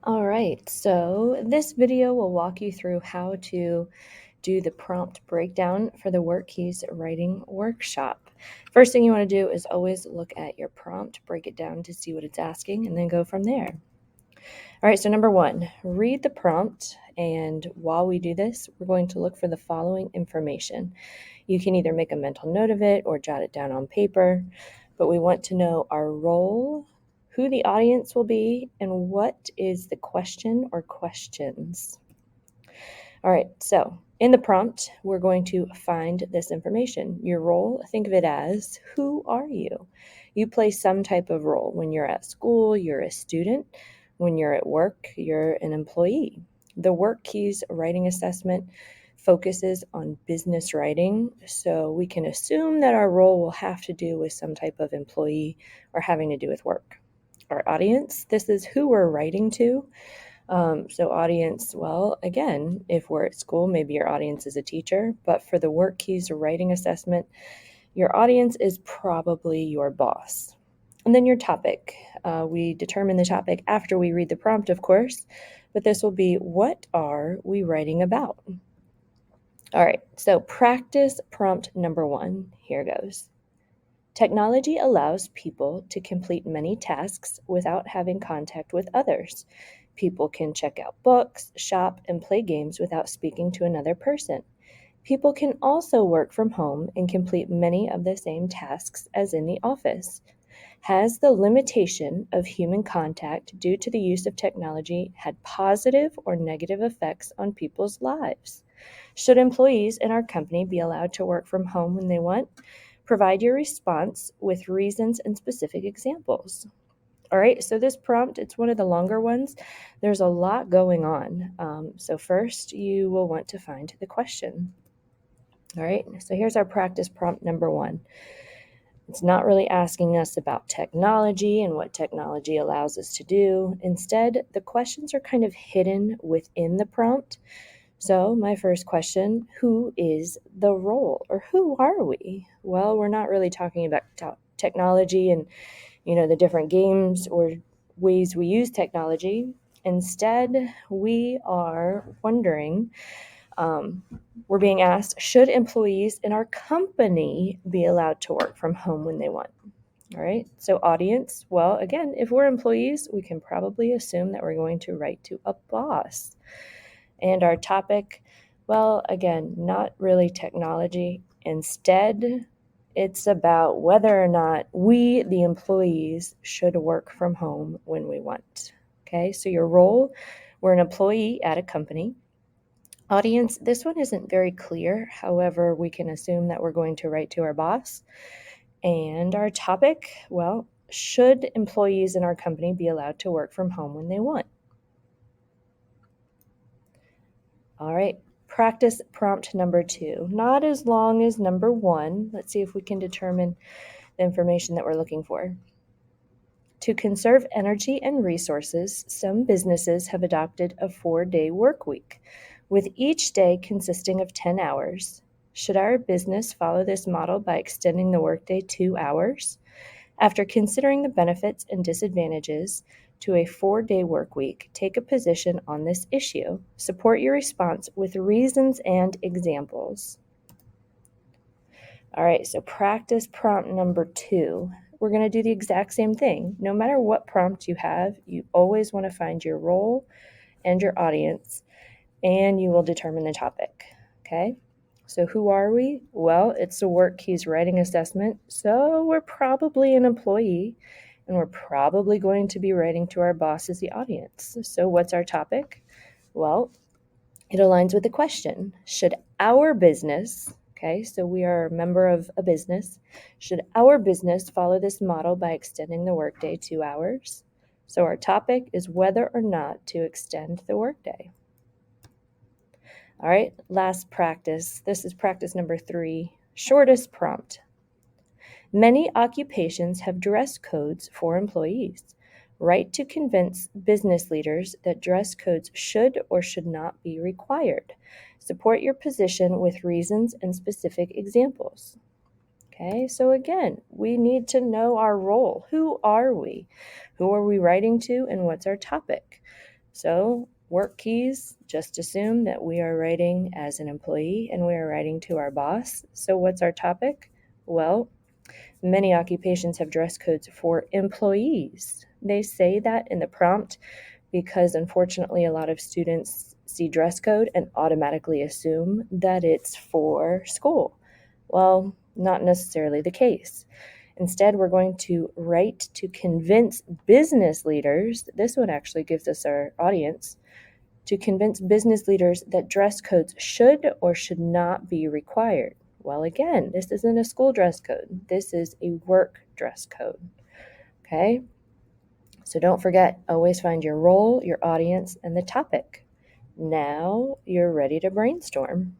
All right, so this video will walk you through how to do the prompt breakdown for the Workkeys writing workshop. First thing you want to do is always look at your prompt, break it down to see what it's asking, and then go from there. All right, so number one, read the prompt, and while we do this, we're going to look for the following information. You can either make a mental note of it or jot it down on paper, but we want to know our role, who the audience will be, and what is the question or questions. All right, so in the prompt, we're going to find this information. Your role, think of it as, who are you? You play some type of role. When you're at school, you're a student. When you're at work, you're an employee. The Workkeys writing assessment focuses on business writing, so we can assume that our role will have to do with some type of employee or having to do with work. Our audience, this is who we're writing to. So audience, well, again, if we're at school, maybe your audience is a teacher, but for the Workkeys writing assessment, your audience is probably your boss. And then your topic. We determine the topic after we read the prompt, of course, but this will be, what are we writing about? All right, so practice prompt number one. Here goes. Technology allows people to complete many tasks without having contact with others. People can check out books, shop, and play games without speaking to another person. People can also work from home and complete many of the same tasks as in the office. Has the limitation of human contact due to the use of technology had positive or negative effects on people's lives? Should employees in our company be allowed to work from home when they want? Provide your response with reasons and specific examples. All right, so this prompt, it's one of the longer ones. There's a lot going on. So first, you will want to find the question. All right, so here's our practice prompt number one. It's not really asking us about technology and what technology allows us to do. Instead, the questions are kind of hidden within the prompt. So my first question, who is the role, or who are we? Well, we're not really talking about technology and, the different games or ways we use technology. Instead, we are wondering, we're being asked, should employees in our company be allowed to work from home when they want? All right, so audience, well, again, if we're employees, we can probably assume that we're going to write to a boss. And our topic, well, again, not really technology. Instead, it's about whether or not we, the employees, should work from home when we want. Okay, so your role, we're an employee at a company. Audience, this one isn't very clear. However, we can assume that we're going to write to our boss. And our topic, well, should employees in our company be allowed to work from home when they want? All right, practice prompt number two. Not as long as number one. Let's see if we can determine the information that we're looking for. To conserve energy and resources, some businesses have adopted a 4-day work week, with each day consisting of 10 hours. Should our business follow this model by extending the workday 2 hours? After considering the benefits and disadvantages to a 4-day work week, take a position on this issue. Support your response with reasons and examples. All right, so practice prompt number two. We're going to do the exact same thing. No matter what prompt you have, you always want to find your role and your audience, and you will determine the topic. Okay? So who are we? Well, it's a Workkeys writing assessment, so we're probably an employee, and we're probably going to be writing to our boss as the audience. So what's our topic? Well, it aligns with the question. Should our business, okay, so we are a member of a business, should our business follow this model by extending the workday 2 hours? So our topic is whether or not to extend the workday. All right, last practice. This is practice number three, shortest prompt. Many occupations have dress codes for employees. Write to convince business leaders that dress codes should or should not be required. Support your position with reasons and specific examples. Okay, so again, we need to know our role. Who are we? Who are we writing to, and what's our topic? So Workkeys, just assume that we are writing as an employee and we are writing to our boss. So what's our topic? Well, many occupations have dress codes for employees. They say that in the prompt because unfortunately a lot of students see dress code and automatically assume that it's for school. Well, not necessarily the case. Instead, we're going to write to convince business leaders. This one actually gives us our audience to convince business leaders that dress codes should or should not be required. Well, again, this isn't a school dress code. This is a work dress code. Okay? So don't forget, always find your role, your audience, and the topic. Now you're ready to brainstorm.